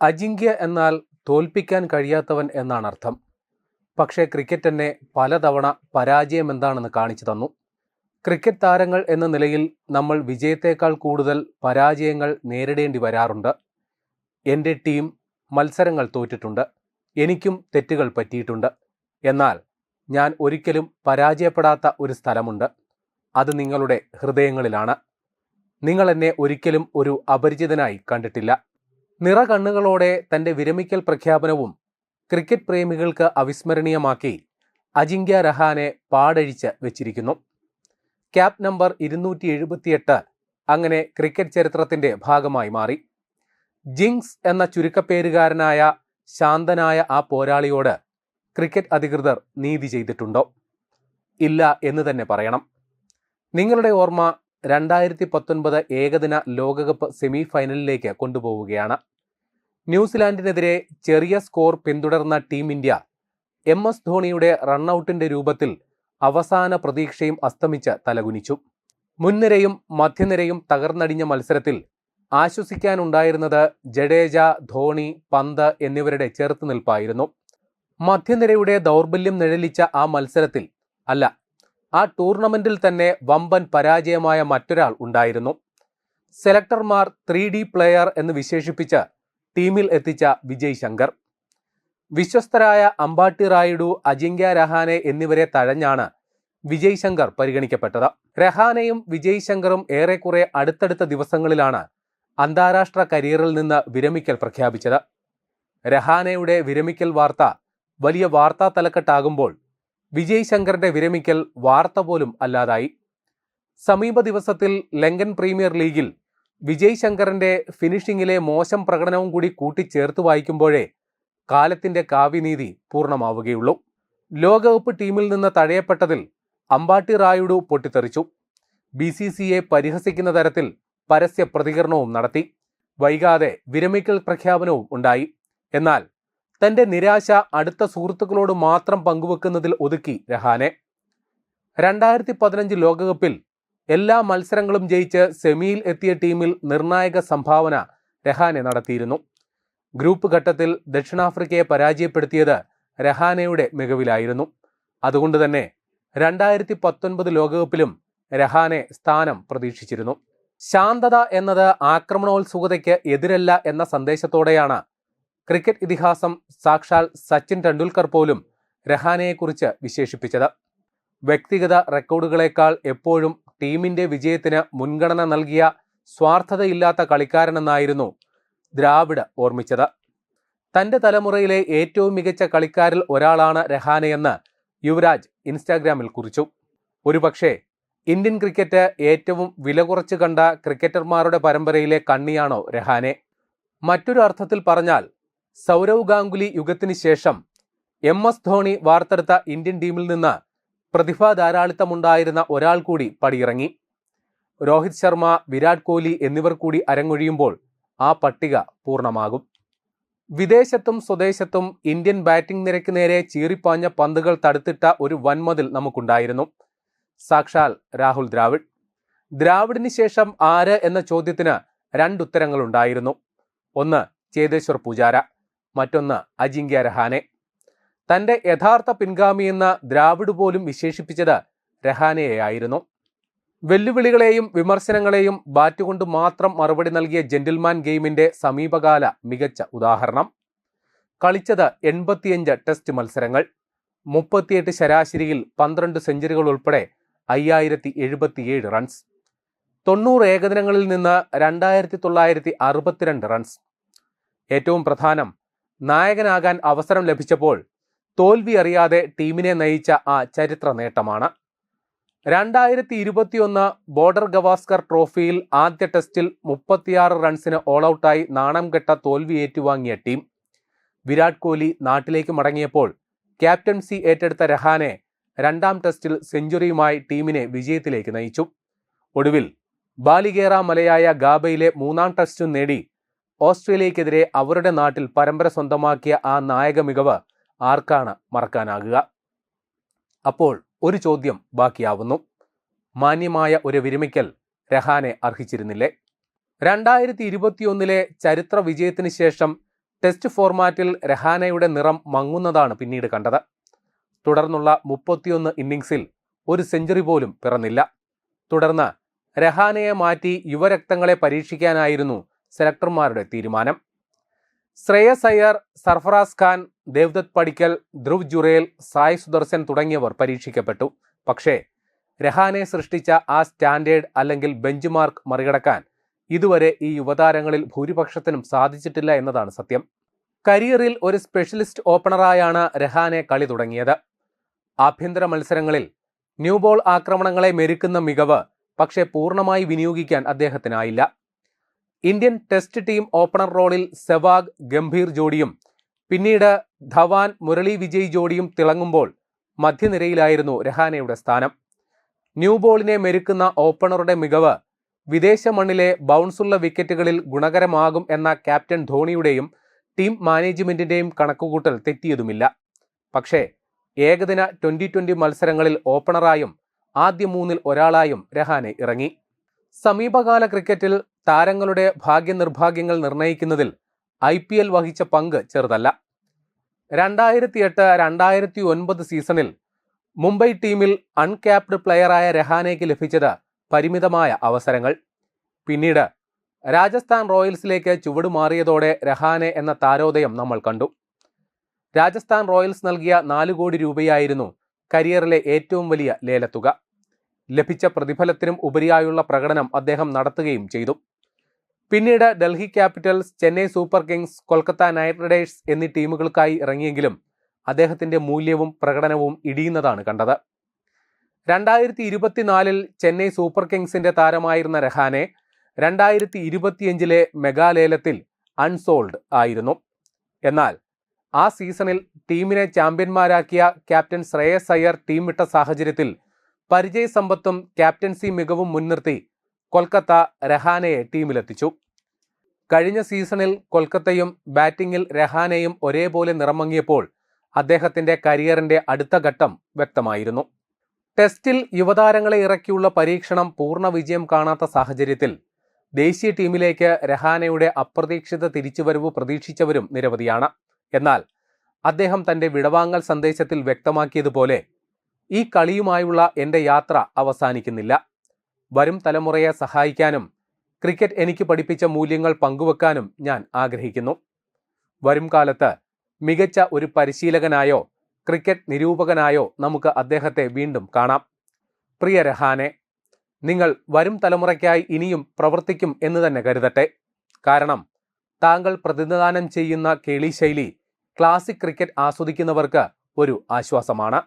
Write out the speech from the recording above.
അജിങ്ക്യ എന്നാൽ തോൽപ്പിക്കാൻ കഴിയാത്തവൻ എന്നാണ് അർത്ഥം. പക്ഷേ ക്രിക്കറ്റ് തന്നെ പലതവണ പരാജയം എന്താണെന്ന് കാണിച്ചു തന്നു. ക്രിക്കറ്റ് താരങ്ങൾ എന്ന നിലയിൽ നമ്മൾ വിജയത്തേക്കാൾ കൂടുതൽ പരാജയങ്ങൾ നേരിടേണ്ടി വരാറുണ്ട്. എൻ്റെ ടീം മത്സരങ്ങൾ തോറ്റിട്ടുണ്ട്, എനിക്കും തെറ്റുകൾ പറ്റിയിട്ടുണ്ട്. എന്നാൽ ഞാൻ ഒരിക്കലും പരാജയപ്പെടാത്ത ഒരു സ്ഥലമുണ്ട്. അത് നിങ്ങളുടെ ഹൃദയങ്ങളിലാണ്. നിങ്ങൾ എന്നെ ഒരിക്കലും ഒരു അപരിചിതനായി കണ്ടിട്ടില്ല. നിറകണ്ണുകളോടെ തൻ്റെ വിരമിക്കൽ പ്രഖ്യാപനവും ക്രിക്കറ്റ് പ്രേമികൾക്ക് അവിസ്മരണീയമാക്കി അജിങ്ക്യ രഹാനെ പാടഴിച്ച് വെച്ചിരിക്കുന്നു. ക്യാപ് നമ്പർ 278 അങ്ങനെ ക്രിക്കറ്റ് ചരിത്രത്തിൻ്റെ ഭാഗമായി മാറി. ജിങ്സ് എന്ന ചുരുക്കപ്പേരുകാരനായ ശാന്തനായ ആ പോരാളിയോട് ക്രിക്കറ്റ് അധികൃതർ നീതി ചെയ്തിട്ടുണ്ടോ? ഇല്ല എന്ന് തന്നെ പറയണം. നിങ്ങളുടെ ഓർമ്മ 2019 ഏകദിന ലോകകപ്പ് സെമി ഫൈനലിലേക്ക് കൊണ്ടുപോവുകയാണ്. ന്യൂസിലാൻഡിനെതിരെ ചെറിയ സ്കോർ പിന്തുടർന്ന ടീം ഇന്ത്യ MS ധോണിയുടെ റണ്ണൌട്ടിന്റെ രൂപത്തിൽ അവസാന പ്രതീക്ഷയും അസ്തമിച്ച് തലകുനിച്ചു. മുൻനിരയും മധ്യനിരയും തകർന്നടിഞ്ഞ മത്സരത്തിൽ ആശ്വസിക്കാനുണ്ടായിരുന്നത് ജഡേജ, ധോണി, പന്ത് എന്നിവരുടെ ചെറുത്തുനിൽപ്പായിരുന്നു. മധ്യനിരയുടെ ദൗർബല്യം നിഴലിച്ച ആ മത്സരത്തിൽ അല്ല, ആ ടൂർണമെന്റിൽ തന്നെ വമ്പൻ പരാജയമായ മറ്റൊരാൾ ഉണ്ടായിരുന്നു. സെലക്ടർമാർ 3D പ്ലെയർ എന്ന് വിശേഷിപ്പിച്ച് ടീമിൽ എത്തിച്ച വിജയ് ശങ്കർ. വിശ്വസ്തരായ അമ്പാട്ടി റായിഡു, അജിങ്ക്യ രഹാനെ എന്നിവരെ തഴഞ്ഞാണ് വിജയ് ശങ്കർ പരിഗണിക്കപ്പെട്ടത്. രഹാനെയും വിജയ് ശങ്കറും ഏറെക്കുറെ അടുത്തടുത്ത ദിവസങ്ങളിലാണ് അന്താരാഷ്ട്ര കരിയറിൽ നിന്ന് വിരമിക്കൽ പ്രഖ്യാപിച്ചത്. രഹാനെയുടെ വിരമിക്കൽ വാർത്ത വലിയ വാർത്താ തലക്കെട്ടാകുമ്പോൾ വിജയ് ശങ്കറിന്റെ വിരമിക്കൽ വാർത്ത പോലും അല്ലാതായി. സമീപ ദിവസത്തിൽ ലങ്കൻ പ്രീമിയർ ലീഗിൽ വിജയ് ശങ്കറിന്റെ ഫിനിഷിംഗിലെ മോശം പ്രകടനവും കൂടി കൂട്ടിച്ചേർത്ത് വായിക്കുമ്പോഴേ കാലത്തിന്റെ കാവ്യനീതി പൂർണ്ണമാവുകയുള്ളൂ. ലോകകപ്പ് ടീമിൽ നിന്ന് തഴയപ്പെട്ടതിൽ അമ്പാട്ടി റായുഡു പൊട്ടിത്തെറിച്ചു. BCCയെ പരിഹസിക്കുന്ന തരത്തിൽ പരസ്യ പ്രതികരണവും നടത്തി. വൈകാതെ വിരമിക്കൽ പ്രഖ്യാപനവും ഉണ്ടായി. എന്നാൽ തന്റെ നിരാശ അടുത്ത സുഹൃത്തുക്കളോട് മാത്രം പങ്കുവെക്കുന്നതിൽ ഒതുക്കി രഹാനെ. 2015 ലോകകപ്പിൽ എല്ലാ മത്സരങ്ങളും ജയിച്ച് സെമിയിൽ എത്തിയ ടീമിൽ നിർണായക സംഭാവന രഹാനെ നടത്തിയിരുന്നു. ഗ്രൂപ്പ് ഘട്ടത്തിൽ ദക്ഷിണാഫ്രിക്കയെ പരാജയപ്പെടുത്തിയത് രഹാനെയുടെ മികവിലായിരുന്നു. അതുകൊണ്ട് തന്നെ 2019 ലോകകപ്പിലും രഹാനെ സ്ഥാനം പ്രതീക്ഷിച്ചിരുന്നു. ശാന്തത എന്നത് ആക്രമണോത്സുകതയ്ക്ക് എതിരല്ല എന്ന സന്ദേശത്തോടെയാണ് ക്രിക്കറ്റ് ഇതിഹാസം സാക്ഷാൽ സച്ചിൻ ടെണ്ടുൽക്കർ പോലും രഹാനെയെക്കുറിച്ച് വിശേഷിപ്പിച്ചത്. വ്യക്തിഗത റെക്കോർഡുകളേക്കാൾ എപ്പോഴും ടീമിന്റെ വിജയത്തിന് മുൻഗണന നൽകിയ സ്വാർത്ഥതയില്ലാത്ത കളിക്കാരനെന്നായിരുന്നു ദ്രാവിഡ് ഓർമ്മിച്ചത്. തന്റെ തലമുറയിലെ ഏറ്റവും മികച്ച കളിക്കാരിൽ ഒരാളാണ് രഹാനെയെന്ന് യുവരാജ് ഇൻസ്റ്റാഗ്രാമിൽ കുറിച്ചു. ഒരുപക്ഷെ ഇന്ത്യൻ ക്രിക്കറ്റ് ഏറ്റവും വില കുറച്ച് കണ്ട ക്രിക്കറ്റർമാരുടെ പരമ്പരയിലെ കണ്ണിയാണോ രഹാനെ? മറ്റൊരു അർത്ഥത്തിൽ പറഞ്ഞാൽ സൗരവ് ഗാംഗുലി യുഗത്തിന് ശേഷം MS ധോണി വാർത്തെടുത്ത ഇന്ത്യൻ ടീമിൽ നിന്ന് പ്രതിഭാ ധാരാളിത്തമുണ്ടായിരുന്ന ഒരാൾ കൂടി പടിയിറങ്ങി. രോഹിത് ശർമ്മ, വിരാട് കോഹ്ലി എന്നിവർ കൂടി അരങ്ങൊഴിയുമ്പോൾ ആ പട്ടിക പൂർണ്ണമാകും. വിദേശത്തും സ്വദേശത്തും ഇന്ത്യൻ ബാറ്റിംഗ് നിരക്ക് നേരെ ചീറിപ്പാഞ്ഞ പന്തുകൾ തടുത്തിട്ട ഒരു വൻമതിൽ നമുക്കുണ്ടായിരുന്നു. സാക്ഷാൽ രാഹുൽ ദ്രാവിഡ്. ദ്രാവിഡിന് ശേഷം ആര് എന്ന ചോദ്യത്തിന് 2 ഉത്തരങ്ങളുണ്ടായിരുന്നു. ഒന്ന് ചേതേശ്വർ പൂജാര, മറ്റൊന്ന് അജിങ്ക്യ രഹാനെ. തന്റെ യഥാർത്ഥ പിൻഗാമിയെന്ന ദ്രാവിഡ് പോലും വിശേഷിപ്പിച്ചത് രഹാനെയായിരുന്നു. വെല്ലുവിളികളെയും വിമർശനങ്ങളെയും ബാറ്റുകൊണ്ട് മാത്രം മറുപടി നൽകിയ ജെന്റിൽമാൻ ഗെയിമിന്റെ സമീപകാല മികച്ച ഉദാഹരണം. കളിച്ചത് 85 ടെസ്റ്റ് മത്സരങ്ങൾ, 38 ശരാശരിയിൽ 12 സെഞ്ചുറികൾ ഉൾപ്പെടെ 5077 റൺസ്, 90 ഏകദിനങ്ങളിൽ നിന്ന് 2962 റൺസ്. ഏറ്റവും പ്രധാനം, നായകനാകാൻ അവസരം ലഭിച്ചപ്പോൾ തോൽവി അറിയാതെ ടീമിനെ നയിച്ച ആ ചരിത്ര നേട്ടമാണ്. 2021 ബോർഡർ ഗവാസ്കർ ട്രോഫിയിൽ ആദ്യ ടെസ്റ്റിൽ 36 റൺസിന് ഓൾ ഔട്ടായി നാണം കെട്ട തോൽവി ഏറ്റുവാങ്ങിയ ടീം. വിരാട് കോഹ്ലി നാട്ടിലേക്ക് മടങ്ങിയപ്പോൾ ക്യാപ്റ്റൻസി ഏറ്റെടുത്ത രഹാനെ 2ാം ടെസ്റ്റിൽ സെഞ്ചുറിയുമായി ടീമിനെ വിജയത്തിലേക്ക് നയിച്ചു. ഒടുവിൽ ബാലിഗേറ മലയായ ഗാബയിലെ 3ാം ടെസ്റ്റും നേടി ഓസ്ട്രേലിയക്കെതിരെ അവരുടെ നാട്ടിൽ പരമ്പര സ്വന്തമാക്കിയ ആ നായക മികവ് ആർക്കാണ് മറക്കാനാകുക? അപ്പോൾ ഒരു ചോദ്യം ബാക്കിയാവുന്നു. മാന്യമായ ഒരു വിരമിക്കൽ രഹാനെ അർഹിച്ചിരുന്നില്ലേ? 2021 ചരിത്ര വിജയത്തിന് ശേഷം ടെസ്റ്റ് ഫോർമാറ്റിൽ രഹാനെയുടെ നിറം മങ്ങുന്നതാണ് പിന്നീട് കണ്ടത്. തുടർന്നുള്ള 31 ഇന്നിംഗ്സിൽ ഒരു സെഞ്ചുറി പോലും പിറന്നില്ല. തുടർന്ന് രഹാനെയെ മാറ്റി യുവരക്തങ്ങളെ പരീക്ഷിക്കാനായിരുന്നു സെലക്ടർമാരുടെ തീരുമാനം. ശ്രേയസ് അയ്യർ, സർഫറാസ് ഖാൻ, ദേവ്ദത്ത് പടിക്കൽ, ധ്രുവ് ജുറേൽ, സായ് സുദർശൻ തുടങ്ങിയവർ പരീക്ഷിക്കപ്പെട്ടു. പക്ഷേ രഹാനെ സൃഷ്ടിച്ച ആ സ്റ്റാൻഡേർഡ് അല്ലെങ്കിൽ ബെഞ്ച് മാർക്ക് മറികടക്കാൻ ഇതുവരെ ഈ യുവതാരങ്ങളിൽ ഭൂരിപക്ഷത്തിനും സാധിച്ചിട്ടില്ല എന്നതാണ് സത്യം. കരിയറിൽ ഒരു സ്പെഷ്യലിസ്റ്റ് ഓപ്പണറായാണ് രഹാനെ കളി തുടങ്ങിയത്. ആഭ്യന്തര മത്സരങ്ങളിൽ ന്യൂ ബോൾ ആക്രമണങ്ങളെ മെരുക്കുന്ന മികവ് പക്ഷേ പൂർണ്ണമായി വിനിയോഗിക്കാൻ അദ്ദേഹത്തിനായില്ല. ഇന്ത്യൻ ടെസ്റ്റ് ടീം ഓപ്പണർ റോളിൽ സെവാഗ്, ഗംഭീർ ജോഡിയും പിന്നീട് ധവാൻ, മുരളി വിജയ് ജോഡിയും തിളങ്ങുമ്പോൾ മധ്യനിരയിലായിരുന്നു രഹാനെയുടെ സ്ഥാനം. ന്യൂ ബോളിനെ മെരുക്കുന്ന ഓപ്പണറുടെ മികവ് വിദേശ മണ്ണിലെ ബൗൺസുള്ള വിക്കറ്റുകളിൽ ഗുണകരമാകും എന്ന ക്യാപ്റ്റൻ ധോണിയുടെയും ടീം മാനേജ്മെന്റിന്റെയും കണക്കുകൂട്ടൽ തെറ്റിയതുമില്ല. പക്ഷേ ഏകദിന 2020 മത്സരങ്ങളിൽ ഓപ്പണറായും ആദ്യ 3-ൽ ഒരാളായും രഹാനെ ഇറങ്ങി. സമീപകാല ക്രിക്കറ്റിൽ താരങ്ങളുടെ ഭാഗ്യനിർഭാഗ്യങ്ങൾ നിർണ്ണയിക്കുന്നതിൽ IPL വഹിച്ച പങ്ക് ചെറുതല്ല. 2008-2009 സീസണിൽ മുംബൈ ടീമിൽ അൺക്യാപ്ഡ് പ്ലെയറായ രഹാനെയ്ക്ക് ലഭിച്ചത് പരിമിതമായ അവസരങ്ങൾ. പിന്നീട് രാജസ്ഥാൻ റോയൽസിലേക്ക് ചുവടുമാറിയതോടെ രഹാനെ എന്ന താരോദയം നമ്മൾ കണ്ടു. രാജസ്ഥാൻ റോയൽസ് നൽകിയ 4 കോടി രൂപയായിരുന്നു കരിയറിലെ ഏറ്റവും വലിയ ലേലത്തുക. ലഭിച്ച പ്രതിഫലത്തിനും ഉപരിയായുള്ള പ്രകടനം അദ്ദേഹം നടത്തുകയും ചെയ്തു. പിന്നീട് Delhi Capitals, Chennai super Kings, Kolkata night Riders എന്നീ ടീമുകൾക്കായി ഇറങ്ങിയെങ്കിലും അദ്ദേഹത്തിന്റെ മൂല്യവും പ്രകടനവും ഇടിയുന്നതാണ് കണ്ടത്. 2024-ൽ ചെന്നൈ സൂപ്പർ കിങ്സിന്റെ താരമായിരുന്ന രഹാനെ 2025-ലെ മെഗാലേലത്തിൽ അൺസോൾഡ് ആയിരുന്നു. എന്നാൽ ആ സീസണിൽ ടീമിനെ ചാമ്പ്യന്മാരാക്കിയ ക്യാപ്റ്റൻ ശ്രേയസ് അയ്യർ ടീം വിട്ട സാഹചര്യത്തിൽ പരിചയസമ്പത്തും ക്യാപ്റ്റൻസി മികവും മുൻനിർത്തി കൊൽക്കത്ത രഹാനെയെ ടീമിലെത്തിച്ചു. കഴിഞ്ഞ സീസണിൽ കൊൽക്കത്തയും ബാറ്റിംഗിൽ രഹാനെയും ഒരേപോലെ നിറമങ്ങിയപ്പോൾ അദ്ദേഹത്തിന്റെ കരിയറിന്റെ അടുത്ത ഘട്ടം വ്യക്തമായിരുന്നു. ടെസ്റ്റിൽ യുവതാരങ്ങളെ ഇറക്കിയുള്ള പരീക്ഷണം പൂർണ്ണ വിജയം കാണാത്ത സാഹചര്യത്തിൽ ദേശീയ ടീമിലേക്ക് രഹാനെയുടെ അപ്രതീക്ഷിത തിരിച്ചുവരവ് പ്രതീക്ഷിച്ചവരും നിരവധിയാണ്. എന്നാൽ അദ്ദേഹം തന്റെ വിടവാങ്ങൽ സന്ദേശത്തിൽ വ്യക്തമാക്കിയതുപോലെ ഈ കളിയുമായുള്ള എൻ്റെ യാത്ര അവസാനിക്കുന്നില്ല. വരും തലമുറയെ സഹായിക്കാനും ക്രിക്കറ്റ് എനിക്ക് പഠിപ്പിച്ച മൂല്യങ്ങൾ പങ്കുവെക്കാനും ഞാൻ ആഗ്രഹിക്കുന്നു. വരും കാലത്ത് മികച്ച ഒരു പരിശീലകനായോ ക്രിക്കറ്റ് നിരൂപകനായോ നമുക്ക് അദ്ദേഹത്തെ വീണ്ടും കാണാം. പ്രിയ രഹാനെ, നിങ്ങൾ വരും തലമുറയ്ക്കായി ഇനിയും പ്രവർത്തിക്കും എന്ന് തന്നെ കരുതട്ടെ. കാരണം താങ്കൾ പ്രതിനിധാനം ചെയ്യുന്ന കേളി ശൈലി ക്ലാസിക് ക്രിക്കറ്റ് ആസ്വദിക്കുന്നവർക്ക് ഒരു ആശ്വാസമാണ്.